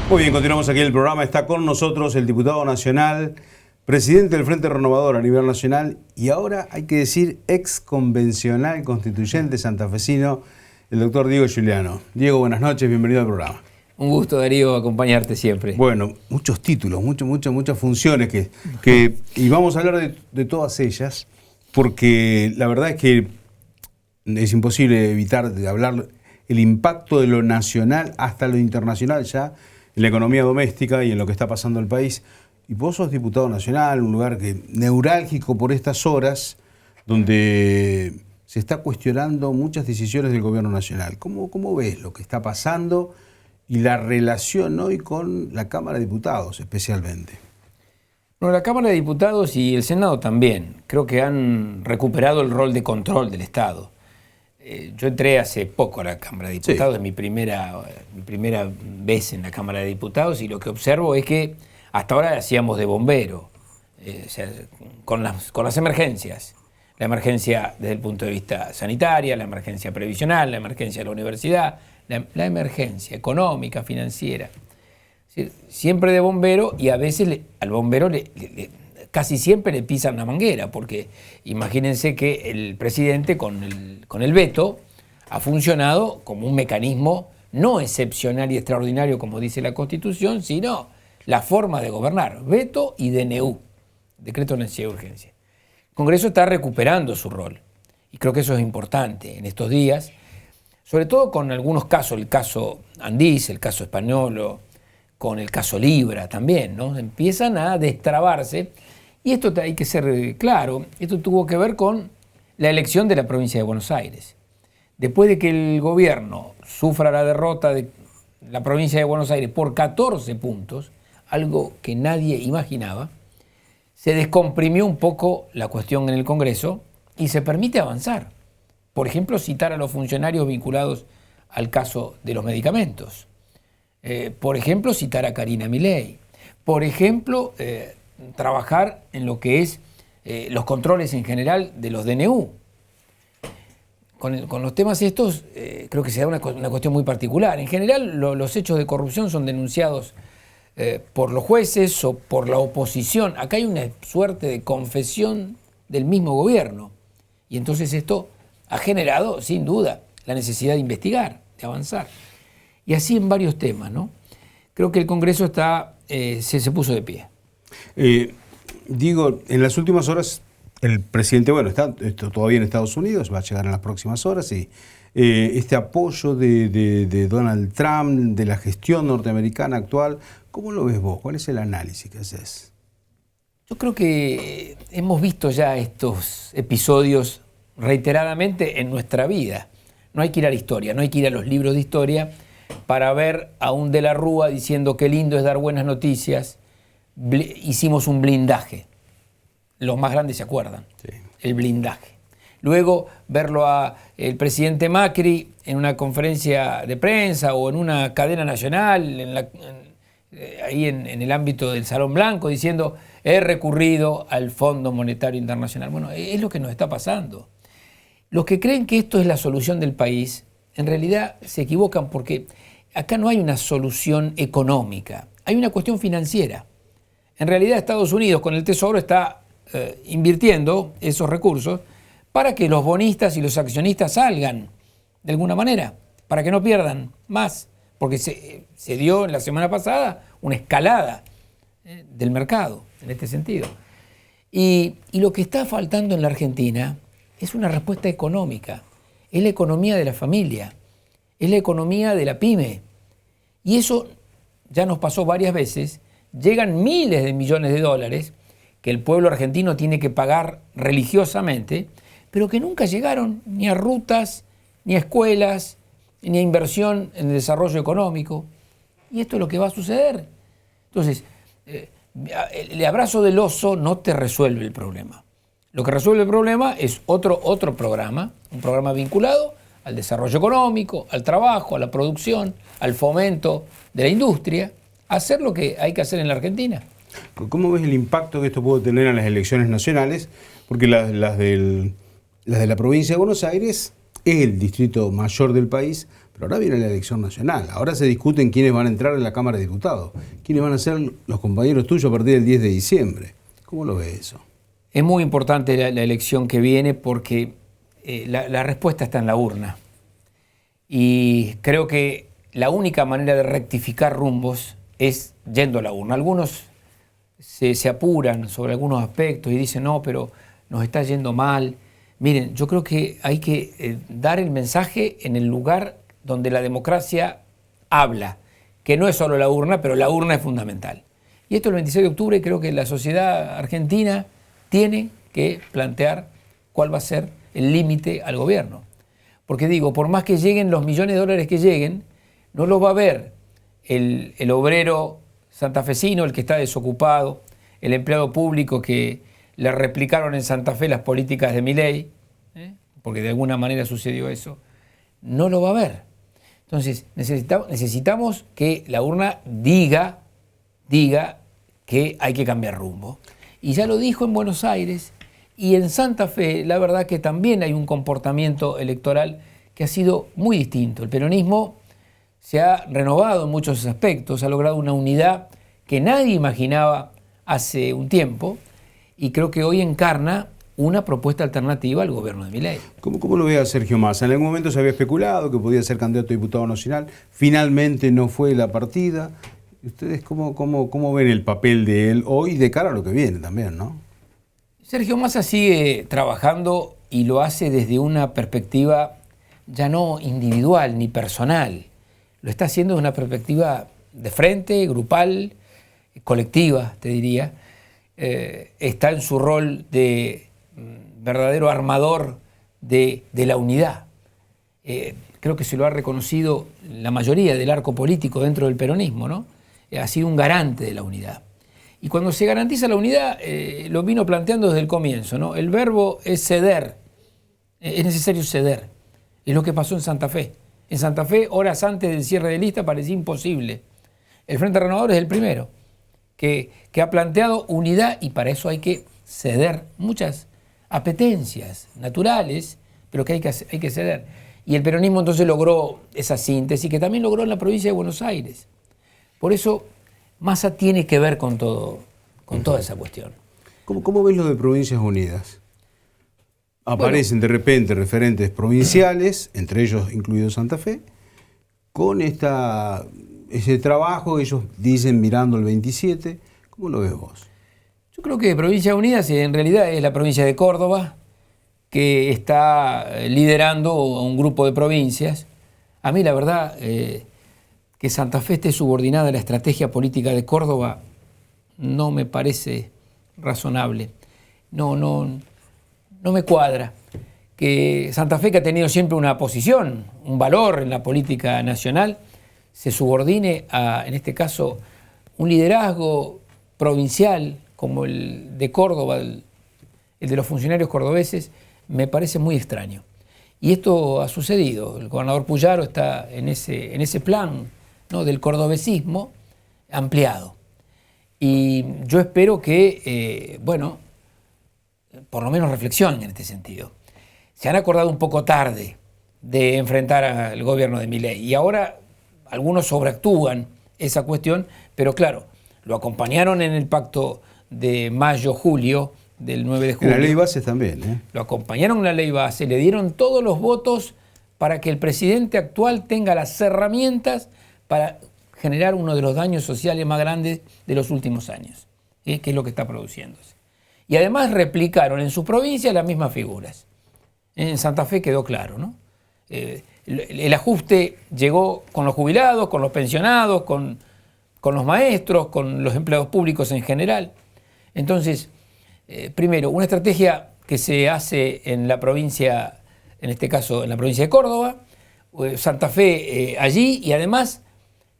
Muy bien, continuamos aquí en el programa. Está con nosotros el diputado nacional, presidente del Frente Renovador a nivel nacional y ahora hay que decir ex convencional constituyente santafesino, el doctor Diego Giuliano. Diego, buenas noches, bienvenido al programa. Un gusto, Darío, acompañarte siempre. Bueno, muchos títulos, muchas funciones y vamos a hablar de todas ellas, porque la verdad es que es imposible evitar de hablar el impacto de lo nacional hasta lo internacional ya en la economía doméstica y en lo que está pasando en el país. Y vos sos diputado nacional, un lugar neurálgico por estas horas, donde se está cuestionando muchas decisiones del gobierno nacional. ¿Cómo ves lo que está pasando y la relación hoy con la Cámara de Diputados especialmente? Bueno, la Cámara de Diputados y el Senado también creo que han recuperado el rol de control del Estado. Yo entré hace poco a la Cámara de Diputados, sí. Es mi primera vez en la Cámara de Diputados y lo que observo es que hasta ahora hacíamos de bombero, o sea, con las emergencias. La emergencia desde el punto de vista sanitario, la emergencia previsional, la emergencia de la universidad, la emergencia económica, financiera. Siempre de bombero y a veces al bombero casi siempre le pisan la manguera, porque imagínense que el presidente con el veto ha funcionado como un mecanismo no excepcional y extraordinario como dice la Constitución, sino la forma de gobernar, veto y DNU, decreto de necesidad de urgencia. El Congreso está recuperando su rol y creo que eso es importante en estos días, sobre todo con algunos casos, el caso Andís, el caso Españolo, con el caso Libra también, ¿no? Empiezan a destrabarse. Y esto hay que ser claro, esto tuvo que ver con la elección de la provincia de Buenos Aires. Después de que el gobierno sufra la derrota de la provincia de Buenos Aires por 14 puntos, algo que nadie imaginaba, se descomprimió un poco la cuestión en el Congreso y se permite avanzar. Por ejemplo, citar a los funcionarios vinculados al caso de los medicamentos. Por ejemplo, citar a Karina Milei. Por ejemplo, trabajar en lo que es los controles en general de los DNU. Con los temas estos creo que se da una cuestión muy particular. En general los hechos de corrupción son denunciados por los jueces o por la oposición. Acá hay una suerte de confesión del mismo gobierno. Y entonces esto ha generado, sin duda, la necesidad de investigar, de avanzar. Y así en varios temas, ¿no? Creo que el Congreso se puso de pie. Digo, en las últimas horas el presidente, bueno, está todavía en Estados Unidos, va a llegar en las próximas horas y este apoyo de Donald Trump, de la gestión norteamericana actual, ¿cómo lo ves vos? ¿Cuál es el análisis que haces? Yo creo que hemos visto ya estos episodios reiteradamente en nuestra vida. No hay que ir a la historia, no hay que ir a los libros de historia para ver a un de la Rúa diciendo qué lindo es dar buenas noticias. Hicimos un blindaje. Los más grandes se acuerdan. Sí. El blindaje. Luego verlo el presidente Macri en una conferencia de prensa o en una cadena nacional, ahí en el ámbito del Salón Blanco, diciendo he recurrido al Fondo Monetario Internacional. Bueno, es lo que nos está pasando. Los que creen que esto es la solución del país, en realidad se equivocan porque acá no hay una solución económica, hay una cuestión financiera. En realidad Estados Unidos con el Tesoro está invirtiendo esos recursos para que los bonistas y los accionistas salgan de alguna manera, para que no pierdan más, porque se dio en la semana pasada una escalada del mercado en este sentido. Y lo que está faltando en la Argentina es una respuesta económica, es la economía de la familia, es la economía de la pyme. Y eso ya nos pasó varias veces. Llegan miles de millones de dólares que el pueblo argentino tiene que pagar religiosamente, pero que nunca llegaron ni a rutas, ni a escuelas, ni a inversión en el desarrollo económico. Y esto es lo que va a suceder. Entonces, el abrazo del oso no te resuelve el problema. Lo que resuelve el problema es otro programa, un programa vinculado al desarrollo económico, al trabajo, a la producción, al fomento de la industria, hacer lo que hay que hacer en la Argentina. ¿Cómo ves el impacto que esto puede tener en las elecciones nacionales? Porque las de la provincia de Buenos Aires es el distrito mayor del país, Pero ahora viene la elección nacional. Ahora se discuten quiénes van a entrar en la Cámara de Diputados. ¿Quiénes van a ser los compañeros tuyos a partir del 10 de diciembre? ¿Cómo lo ves eso? Es muy importante la elección que viene porque la respuesta está en la urna. Y creo que la única manera de rectificar rumbos es yendo a la urna. Algunos se apuran sobre algunos aspectos y dicen, no, pero nos está yendo mal. Miren, yo creo que hay que dar el mensaje en el lugar donde la democracia habla, que no es solo la urna, pero la urna es fundamental. Y esto el 26 de octubre creo que la sociedad argentina tiene que plantear cuál va a ser el límite al gobierno. Porque digo, por más que lleguen los millones de dólares que lleguen, no los va a ver el obrero santafesino, el que está desocupado, el empleado público que le replicaron en Santa Fe las políticas de Milei, porque de alguna manera sucedió eso, no lo va a ver. Entonces necesitamos que la urna diga que hay que cambiar rumbo. Y ya lo dijo en Buenos Aires, y en Santa Fe la verdad que también hay un comportamiento electoral que ha sido muy distinto. El peronismo se ha renovado en muchos aspectos, ha logrado una unidad que nadie imaginaba hace un tiempo, y creo que hoy encarna una propuesta alternativa al gobierno de Milei. ¿Cómo lo ve a Sergio Massa? En algún momento se había especulado que podía ser candidato a diputado nacional, finalmente no fue la partida. ¿Ustedes cómo ven el papel de él hoy de cara a lo que viene también, no? Sergio Massa sigue trabajando y lo hace desde una perspectiva ya no individual ni personal. Lo está haciendo desde una perspectiva de frente, grupal, colectiva, te diría. Está en su rol de verdadero armador de la unidad. Creo que se lo ha reconocido la mayoría del arco político dentro del peronismo, ¿no? Ha sido un garante de la unidad. Y cuando se garantiza la unidad, lo vino planteando desde el comienzo, ¿no? El verbo es ceder, es necesario ceder. Es lo que pasó en Santa Fe. En Santa Fe, horas antes del cierre de lista, parecía imposible. El Frente Renovador es el primero que ha planteado unidad, y para eso hay que ceder muchas apetencias naturales, pero que hay que ceder. Y el peronismo entonces logró esa síntesis, que también logró en la provincia de Buenos Aires. Por eso Massa tiene que ver con toda esa cuestión. ¿Cómo ves lo de Provincias Unidas? Aparecen de repente referentes provinciales, entre ellos incluido Santa Fe, con ese trabajo que ellos dicen mirando el 27. ¿Cómo lo ves vos? Yo creo que Provincias Unidas en realidad es la provincia de Córdoba, que está liderando a un grupo de provincias. A mí la verdad que Santa Fe esté subordinada a la estrategia política de Córdoba no me parece razonable. No me cuadra. Que Santa Fe, que ha tenido siempre una posición, un valor en la política nacional, se subordine a, en este caso, un liderazgo provincial como el de Córdoba, el de los funcionarios cordobeses, me parece muy extraño. Y esto ha sucedido. El gobernador Puyaro está en ese plan, ¿no?, del cordobesismo ampliado. Y yo espero que, por lo menos reflexionen en este sentido. Se han acordado un poco tarde de enfrentar al gobierno de Milei, y ahora algunos sobreactúan esa cuestión, pero claro, lo acompañaron en el pacto de mayo-julio del 9 de julio. En la ley base también, ¿eh? Lo acompañaron en la ley base, le dieron todos los votos para que el presidente actual tenga las herramientas para generar uno de los daños sociales más grandes de los últimos años, que es lo que está produciéndose. Y además replicaron en sus provincias las mismas figuras. En Santa Fe quedó claro, ¿no? El ajuste llegó con los jubilados, con los pensionados, con los maestros, con los empleados públicos en general. Entonces, primero, una estrategia que se hace en la provincia, en este caso en la provincia de Córdoba, Santa Fe allí, y además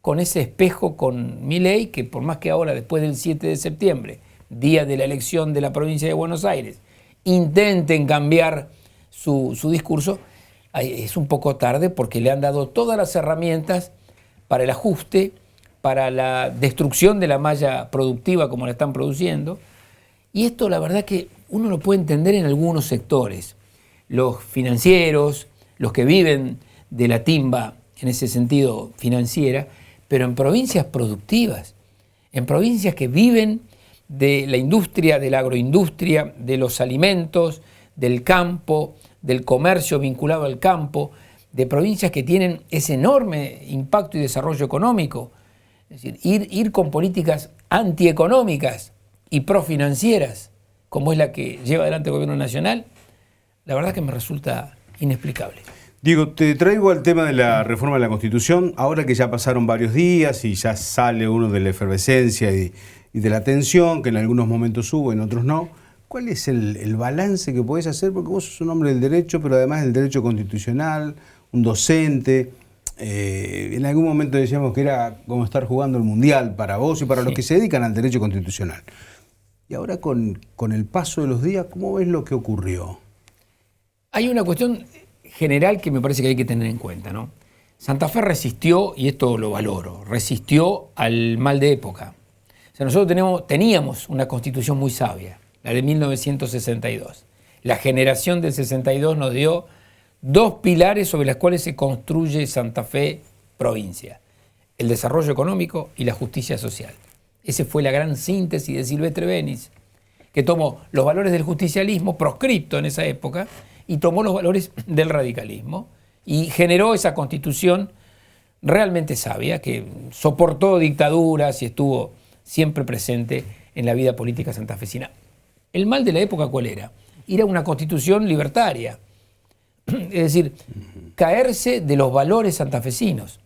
con ese espejo con Milei, que por más que ahora, después del 7 de septiembre, día de la elección de la provincia de Buenos Aires, intenten cambiar su discurso, es un poco tarde, porque le han dado todas las herramientas para el ajuste, para la destrucción de la malla productiva como la están produciendo. Y esto la verdad que uno lo puede entender en algunos sectores. Los financieros, los que viven de la timba en ese sentido financiera, pero en provincias productivas, en provincias que viven de la industria, de la agroindustria, de los alimentos, del campo, del comercio vinculado al campo, de provincias que tienen ese enorme impacto y desarrollo económico. Es decir, ir con políticas antieconómicas y profinancieras, como es la que lleva adelante el gobierno nacional, la verdad que me resulta inexplicable. Diego, te traigo al tema de la reforma de la Constitución, ahora que ya pasaron varios días y ya sale uno de la efervescencia y de la tensión, que en algunos momentos hubo, en otros no. ¿Cuál es el balance que podés hacer? Porque vos sos un hombre del derecho, pero además del derecho constitucional, un docente. En algún momento decíamos que era como estar jugando el Mundial para vos y para los que se dedican al derecho constitucional. Y ahora con el paso de los días, ¿cómo ves lo que ocurrió? Hay una cuestión general que me parece que hay que tener en cuenta, ¿no? Santa Fe resistió, y esto lo valoro, resistió al mal de época. O sea, nosotros teníamos una constitución muy sabia, la de 1962. La generación del 62 nos dio dos pilares sobre los cuales se construye Santa Fe provincia: el desarrollo económico y la justicia social. Esa fue la gran síntesis de Silvestre Béniz, que tomó los valores del justicialismo, proscripto en esa época, y tomó los valores del radicalismo y generó esa constitución realmente sabia que soportó dictaduras y estuvo siempre presente en la vida política santafesina. El mal de la época, ¿cuál era? Ir a una constitución libertaria, es decir, caerse de los valores santafesinos,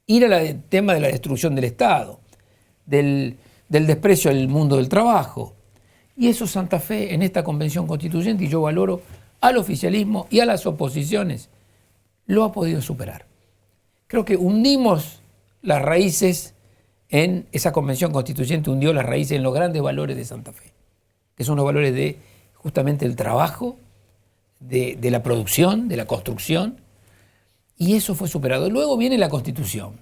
ir al tema de la destrucción del Estado, del desprecio al mundo del trabajo. Y eso Santa Fe en esta convención constituyente, y yo valoro al oficialismo y a las oposiciones, lo ha podido superar. Creo que hundimos las raíces en esa convención constituyente, hundió las raíces en los grandes valores de Santa Fe, que son los valores de justamente el trabajo, de la producción, de la construcción, y eso fue superado. Luego viene la Constitución.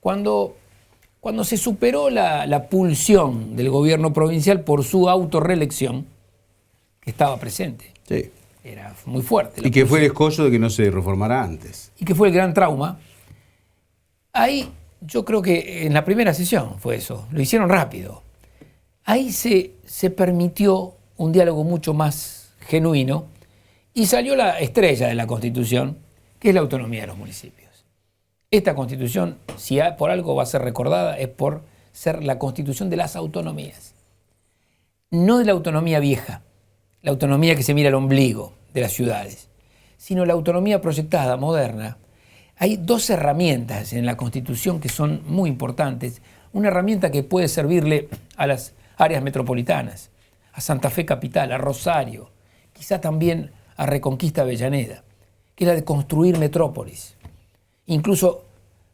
Cuando se superó la pulsión del gobierno provincial por su autorreelección, que estaba presente. Sí. Era muy fuerte. Y que fue el escollo de que no se reformara antes. Y que fue el gran trauma. Ahí yo creo que en la primera sesión fue eso, lo hicieron rápido. Ahí se permitió un diálogo mucho más genuino y salió la estrella de la Constitución, que es la autonomía de los municipios. Esta Constitución, si por algo va a ser recordada, es por ser la Constitución de las autonomías. No de la autonomía vieja, la autonomía que se mira al ombligo de las ciudades, sino la autonomía proyectada, moderna. Hay dos herramientas en la Constitución que son muy importantes. Una herramienta que puede servirle a las áreas metropolitanas, a Santa Fe Capital, a Rosario, quizá también a Reconquista Avellaneda, que es la de construir metrópolis, incluso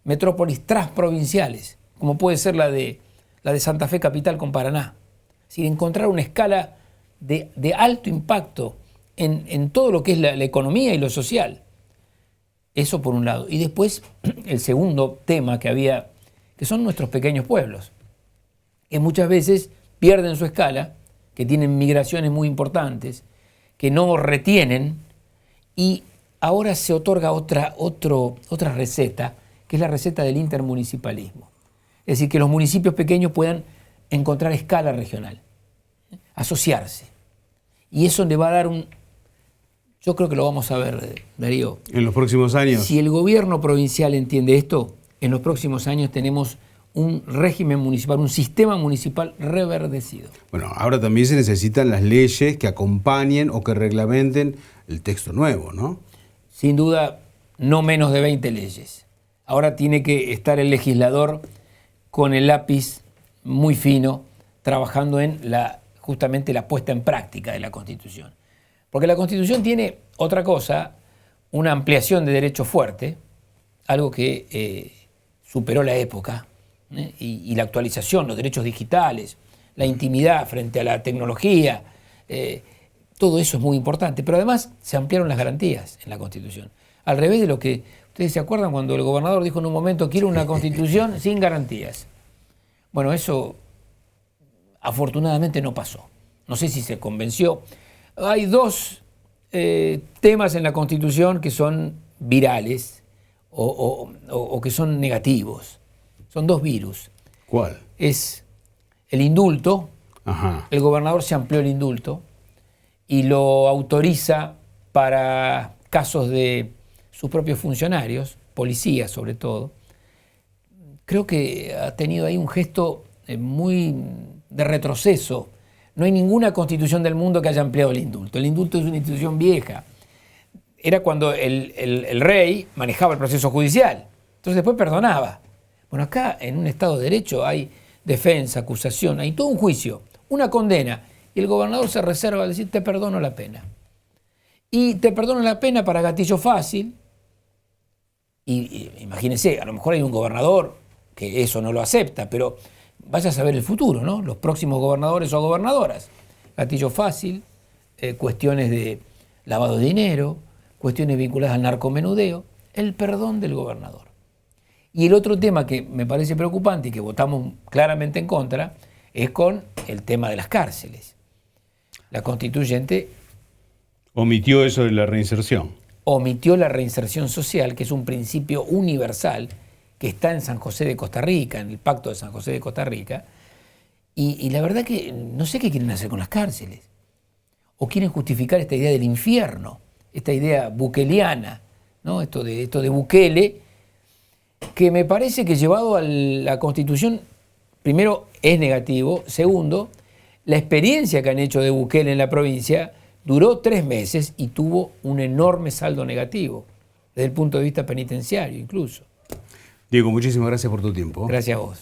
metrópolis transprovinciales, como puede ser la de Santa Fe Capital con Paraná. Es decir, encontrar una escala de alto impacto en todo lo que es la economía y lo social. Eso por un lado. Y después el segundo tema que había, que son nuestros pequeños pueblos, que muchas veces pierden su escala, que tienen migraciones muy importantes, que no retienen, y ahora se otorga otra receta, que es la receta del intermunicipalismo. Es decir, que los municipios pequeños puedan encontrar escala regional, asociarse. Y eso le va a dar yo creo que lo vamos a ver, Darío. ¿En los próximos años? Si el gobierno provincial entiende esto, en los próximos años tenemos un régimen municipal, un sistema municipal reverdecido. Bueno, ahora también se necesitan las leyes que acompañen o que reglamenten el texto nuevo, ¿no? Sin duda, no menos de 20 leyes. Ahora tiene que estar el legislador con el lápiz muy fino, trabajando en justamente la puesta en práctica de la Constitución. Porque la Constitución tiene otra cosa, una ampliación de derechos fuerte, algo que superó la época, y la actualización, los derechos digitales, la intimidad frente a la tecnología, todo eso es muy importante. Pero además se ampliaron las garantías en la Constitución. Al revés de lo que ustedes se acuerdan cuando el gobernador dijo en un momento: quiero una Constitución sin garantías. Bueno, eso afortunadamente no pasó. No sé si se convenció. Hay dos temas en la Constitución que son virales. o que son negativos. Son dos virus. ¿Cuál? Es el indulto. Ajá. El gobernador se amplió el indulto y lo autoriza para casos de sus propios funcionarios, policías sobre todo. Creo que ha tenido ahí un gesto muy de retroceso. No hay ninguna constitución del mundo que haya ampliado el indulto. El indulto es una institución vieja. Era cuando el rey manejaba el proceso judicial. Entonces después perdonaba. Bueno, acá en un Estado de Derecho hay defensa, acusación, hay todo un juicio, una condena. Y el gobernador se reserva a decir, te perdono la pena. Y te perdono la pena para gatillo fácil. Y imagínense, a lo mejor hay un gobernador que eso no lo acepta, pero vaya a saber el futuro, ¿no? Los próximos gobernadores o gobernadoras. Gatillo fácil, cuestiones de lavado de dinero, cuestiones vinculadas al narcomenudeo, el perdón del gobernador. Y el otro tema que me parece preocupante y que votamos claramente en contra es con el tema de las cárceles. La constituyente Omitió eso de la reinserción. omitió la reinserción social, que es un principio universal que está en San José de Costa Rica, en el Pacto de San José de Costa Rica, y la verdad que no sé qué quieren hacer con las cárceles. O quieren justificar esta idea del infierno, esta idea bukeliana, ¿no? Esto de Bukele, que me parece que llevado a la Constitución, primero, es negativo. Segundo, la experiencia que han hecho de Bukele en la provincia duró 3 meses y tuvo un enorme saldo negativo, desde el punto de vista penitenciario incluso. Diego, muchísimas gracias por tu tiempo. Gracias a vos.